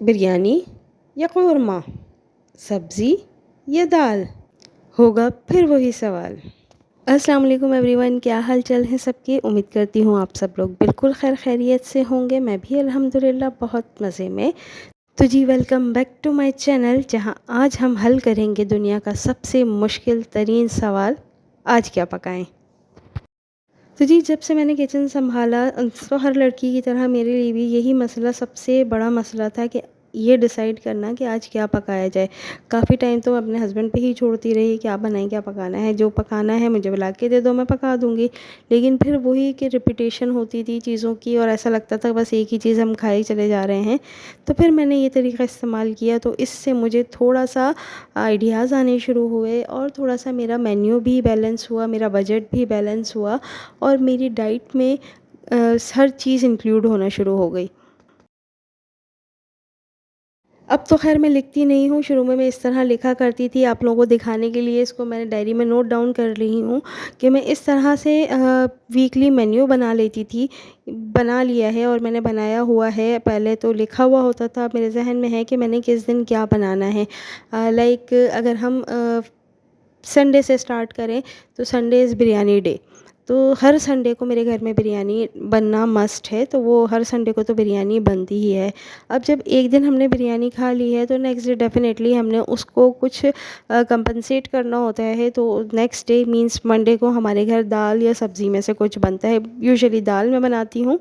बिरयानी या क़ोरमा, सब्ज़ी या दाल, होगा फिर वही सवाल। अस्सलाम वालेकुम एवरीवन, क्या हाल चाल है सबके। उम्मीद करती हूँ आप सब लोग बिल्कुल खैर खैरियत से होंगे। मैं भी अल्हम्दुलिल्लाह बहुत मज़े में। तो जी welcome back to my channel, जहाँ आज हम हल करेंगे दुनिया का सबसे मुश्किल तरीन सवाल, आज क्या पकाएं। तो जी जब से मैंने किचन सँभाला तो हर लड़की की तरह मेरे लिए भी यही मसला सबसे बड़ा मसला था कि ये डिसाइड करना कि आज क्या पकाया जाए। काफ़ी टाइम तो मैं अपने हस्बैंड पे ही छोड़ती रही, क्या बनाएं क्या पकाना है, जो पकाना है मुझे बुला के दे दो मैं पका दूँगी। लेकिन फिर वही कि रिपीटेशन होती थी चीज़ों की और ऐसा लगता था बस एक ही चीज़ हम खाए चले जा रहे हैं। तो फिर मैंने ये तरीका इस्तेमाल किया, तो इससे मुझे थोड़ा-सा आइडियाज़ आने शुरू हुए और थोड़ा-सा मेरा मेन्यू भी बैलेंस हुआ, मेरा बजट भी बैलेंस हुआ और मेरी डाइट में हर चीज़ इंक्लूड होना शुरू हो गई। अब तो ख़ैर मैं लिखती नहीं हूँ, शुरू में मैं इस तरह लिखा करती थी। आप लोगों को दिखाने के लिए इसको मैंने डायरी में नोट डाउन कर रही हूँ कि मैं इस तरह से वीकली मेन्यू बना लेती थी। बना लिया है और मैंने बनाया हुआ है, पहले तो लिखा हुआ होता था, मेरे ज़हन में है कि मैंने किस दिन क्या बनाना है। लाइक अगर हम संडे से स्टार्ट करें तो संडे इज़ बिरयानी डे। तो हर संडे को मेरे घर में बिरयानी बनना मस्ट है, तो वो हर संडे को तो बिरयानी बनती ही है। अब जब एक दिन हमने बिरयानी खा ली है तो नेक्स्ट डे डेफ़िनेटली हमने उसको कुछ कंपनसेट करना होता है। तो नेक्स्ट डे मीन्स मंडे को हमारे घर दाल या सब्ज़ी में से कुछ बनता है। यूजुअली दाल मैं बनाती हूँ।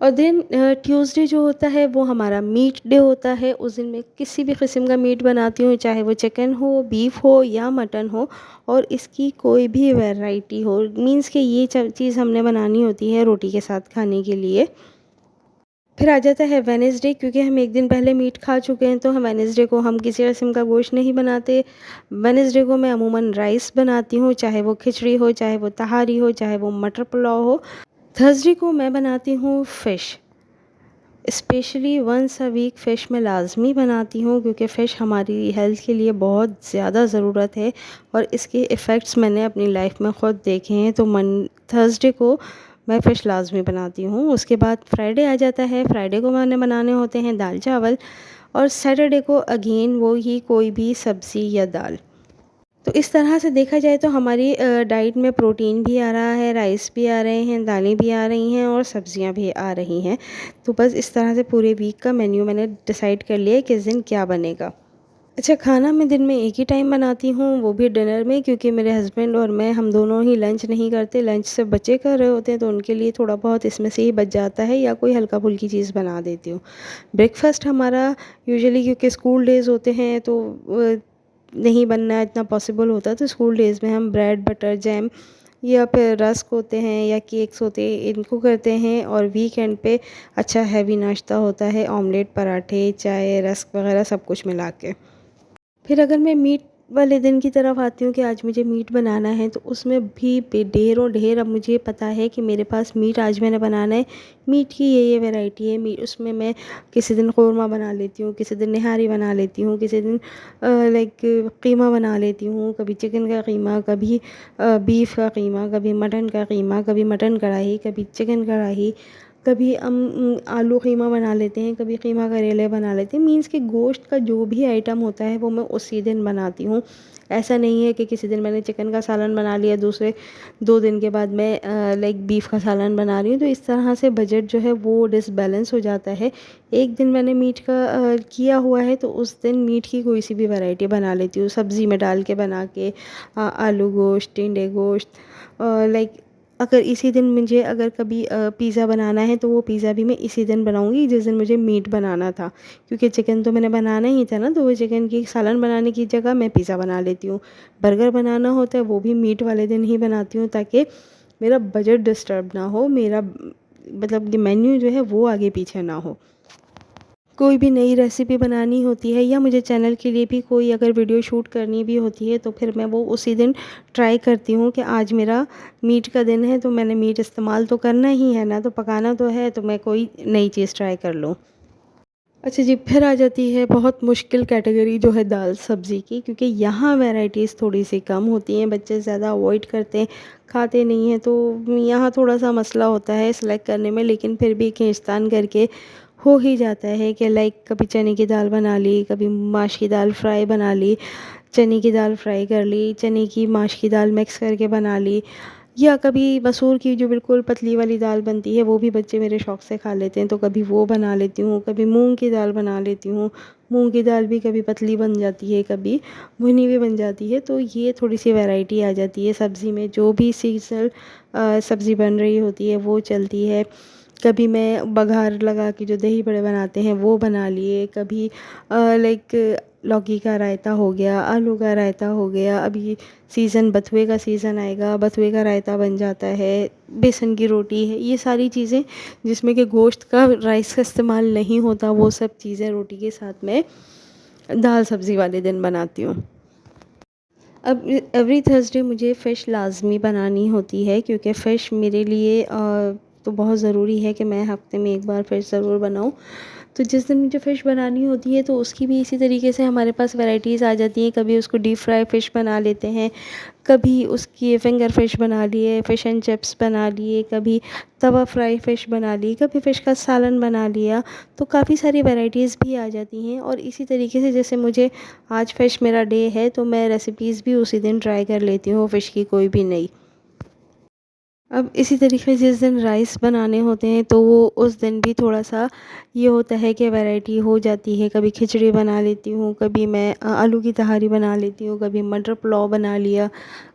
और देन ट्यूसडे जो होता है वो हमारा मीट डे होता है। उस दिन मैं किसी भी किस्म का मीट बनाती हूँ, चाहे वो चिकन हो, बीफ हो या मटन हो, और इसकी कोई भी वैरायटी हो। मीन्स कि ये चीज़ हमने बनानी होती है रोटी के साथ खाने के लिए। फिर आ जाता है वेडनेसडे, क्योंकि हम एक दिन पहले मीट खा चुके हैं तो हम वेडनेसडे को हम किसी किस्म का गोश्त नहीं बनाते। वेडनेसडे को मैं अमूमन राइस बनाती हूँ, चाहे वो खिचड़ी हो, चाहे वो तहारी हो, चाहे वो मटर पुलाव हो। थर्सडे को मैं बनाती हूँ fish. Specially once a week fish मैं लाज़मी बनाती हूँ, क्योंकि फ़िश हमारी हेल्थ के लिए बहुत ज़्यादा ज़रूरत है और इसके इफ़ेक्ट्स मैंने अपनी लाइफ में ख़ुद देखे हैं। तो थर्सडे को मैं फ़िश लाज़मी बनाती हूँ। उसके बाद फ्राइडे आ जाता है। फ्राइडे को मैंने बनाने होते हैं दाल चावल, और सैटरडे को अगेन वो ही कोई भी सब्ज़ी या दाल। तो इस तरह से देखा जाए तो हमारी डाइट में प्रोटीन भी आ रहा है, राइस भी आ रहे हैं, दालें भी आ रही हैं और सब्जियां भी आ रही हैं। तो बस इस तरह से पूरे वीक का मेन्यू मैंने डिसाइड कर लिया है किस दिन क्या बनेगा। अच्छा, खाना मैं दिन में एक ही टाइम बनाती हूँ, वो भी डिनर में, क्योंकि मेरे हस्बैंड और मैं हम दोनों ही लंच नहीं करते। लंच से बच्चे कर रहे होते हैं तो उनके लिए थोड़ा बहुत इसमें से ही बच जाता है, या कोई हल्का फुल्की चीज़ बना देती हूँ। ब्रेकफास्ट हमारा यूजुअली, क्योंकि स्कूल डेज़ होते हैं तो नहीं बनना इतना पॉसिबल होता, तो स्कूल डेज़ में हम ब्रेड बटर जैम या फिर रस्क होते हैं या केक्स होते हैं, इनको करते हैं। और वीकेंड पे अच्छा हैवी नाश्ता होता है, ऑमलेट, पराठे, चाय, रस्क वगैरह सब कुछ मिला के। फिर अगर मैं मीट वाले दिन की तरफ आती हूँ कि आज मुझे मीट बनाना है, तो उसमें भी ढेरों ढेर, अब मुझे पता है कि मेरे पास मीट आज मैंने बनाना है। मीट की ये वैरायटी है। मीट उसमें मैं किसी दिन कौरमा बना लेती हूँ, किसी दिन निहारी बना लेती हूँ, किसी दिन लाइक कीमा बना लेती हूँ, कभी चिकन का कीमा, कभी बीफ का कीमा, कभी मटन का कीमा, कभी मटन कढ़ाई, कभी चिकन कढ़ाई, कभी हम आलू कीमा बना लेते हैं, कभी कीमा करेले बना लेते हैं। मीन्स कि गोश्त का जो भी आइटम होता है वो मैं उसी दिन बनाती हूँ। ऐसा नहीं है कि किसी दिन मैंने चिकन का सालन बना लिया, दूसरे 2 दिन के बाद मैं लाइक बीफ का सालन बना रही हूँ। तो इस तरह से बजट जो है वो डिसबैलेंस हो जाता है। एक दिन मैंने मीट का किया हुआ है तो उस दिन मीट की कोई सी भी वैरायटी बना लेती हूँ, सब्ज़ी में डाल के बना के, आलू गोश्त, टिंडे गोश्त, लाइक अगर इसी दिन मुझे अगर कभी पिज़्ज़ा बनाना है तो वो पिज़्ज़ा भी मैं इसी दिन बनाऊँगी जिस दिन मुझे मीट बनाना था, क्योंकि चिकन तो मैंने बनाना ही था ना, तो वो चिकन की सालन बनाने की जगह मैं पिज़्ज़ा बना लेती हूँ। बर्गर बनाना होता है वो भी मीट वाले दिन ही बनाती हूँ, ताकि मेरा बजट डिस्टर्ब ना हो, मेरा मतलब कि मेन्यू जो है वो आगे पीछे ना हो। कोई भी नई रेसिपी बनानी होती है या मुझे चैनल के लिए भी कोई अगर वीडियो शूट करनी भी होती है, तो फिर मैं वो उसी दिन ट्राई करती हूँ कि आज मेरा मीट का दिन है तो मैंने मीट इस्तेमाल तो करना ही है ना, तो पकाना तो है, तो मैं कोई नई चीज़ ट्राई कर लूँ। अच्छा जी, फिर आ जाती है बहुत मुश्किल कैटेगरी जो है दाल सब्ज़ी की, क्योंकि यहाँ वैराइटीज़ थोड़ी सी कम होती हैं, बच्चे ज़्यादा अवॉइड करते हैं, खाते नहीं हैं, तो यहाँ थोड़ा सा मसला होता है सेलेक्ट करने में, लेकिन फिर भी खींचतान करके हो ही जाता है कि लाइक कभी चने की दाल बना ली, कभी माश की दाल फ्राई बना ली, चने की दाल फ्राई कर ली, चने की माश की दाल मिक्स करके बना ली, या कभी मसूर की जो बिल्कुल पतली वाली दाल बनती है वो भी बच्चे मेरे शौक़ से खा लेते हैं, तो कभी वो बना लेती हूँ, कभी मूंग की दाल बना लेती हूँ। मूंग की दाल भी कभी पतली बन जाती है, कभी भुनी हुई बन जाती है, तो ये थोड़ी सी वैरायटी आ जाती है सब्ज़ी में। जो भी सीज़नल सब्ज़ी बन रही होती है वो चलती है। कभी मैं बघार लगा के जो दही बड़े बनाते हैं वो बना लिए, कभी लाइक लौकी का रायता हो गया, आलू का रायता हो गया, अभी बथुए का सीज़न आएगा, बथुए का रायता बन जाता है, बेसन की रोटी है, ये सारी चीज़ें जिसमें कि गोश्त का राइस का इस्तेमाल नहीं होता, वो सब चीज़ें रोटी के साथ में दाल सब्ज़ी वाले दिन बनाती हूँ। अब एवरी थर्सडे मुझे फ़िश लाज़मी बनानी होती है, क्योंकि फ़िश मेरे लिए तो बहुत ज़रूरी है कि मैं हफ़्ते में एक बार फ़िश ज़रूर बनाऊँ। तो जिस दिन मुझे फ़िश बनानी होती है तो उसकी भी इसी तरीके से हमारे पास वैराइटीज़ आ जाती हैं। कभी उसको डीप फ्राई फ़िश बना लेते हैं, कभी उसकी फिंगर फ़िश बना लिए, फ़िश एंड चिप्स बना लिए, कभी तवा फ्राई फ़िश बना ली, कभी फ़िश का सालन बना लिया। तो काफ़ी सारी वैराइटीज़ भी आ जाती हैं, और इसी तरीके से जैसे मुझे आज फ़िश मेरा डे है तो मैं रेसिपीज़ भी उसी दिन ट्राई कर लेती हूँ फ़िश की कोई भी नई। अब इसी तरीके से जिस दिन राइस बनाने होते हैं तो वो उस दिन भी थोड़ा-सा ये होता है कि वैरायटी हो जाती है। कभी खिचड़ी बना लेती हूँ, कभी मैं आलू की तहारी बना लेती हूँ, कभी मटर पुलाव बना लिया,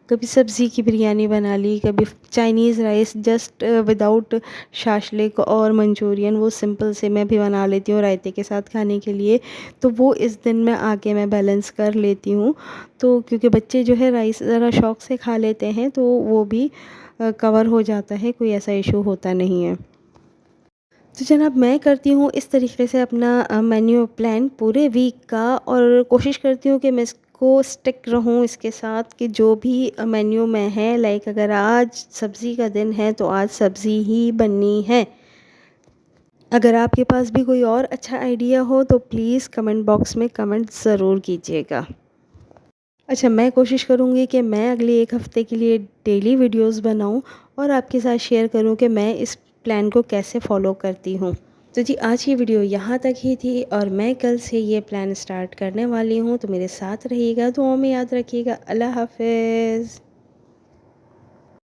कभी सब्ज़ी की बिरयानी बना ली, कभी Chinese rice just without shashlik और मंचूरियन, वो सिंपल से मैं भी बना लेती हूँ रायते के साथ खाने के लिए। तो वो इस दिन में आके मैं बैलेंस कर लेती हूँ। तो क्योंकि बच्चे जो है राइस ज़रा शौक़ से खा लेते हैं तो वो भी कवर हो जाता है, कोई ऐसा इशू होता नहीं है। तो जनाब मैं करती हूँ इस तरीके से अपना मेन्यू प्लान पूरे वीक का, और कोशिश करती हूँ कि मैं इसको स्टिक रहूँ इसके साथ, कि जो भी मेन्यू में है, लाइक अगर आज सब्ज़ी का दिन है तो आज सब्ज़ी ही बननी है। अगर आपके पास भी कोई और अच्छा आइडिया हो तो प्लीज़ कमेंट बॉक्स में कमेंट ज़रूर कीजिएगा। अच्छा, मैं कोशिश करूँगी कि मैं अगले 1 हफ़्ते के लिए डेली वीडियोस बनाऊँ और आपके साथ शेयर करूँ कि मैं इस प्लान को कैसे फ़ॉलो करती हूँ। तो जी, आज की वीडियो यहाँ तक ही थी, और मैं कल से ये प्लान स्टार्ट करने वाली हूँ, तो मेरे साथ रहिएगा, दुआओं में याद रखिएगा। अल्लाह हाफ़िज़।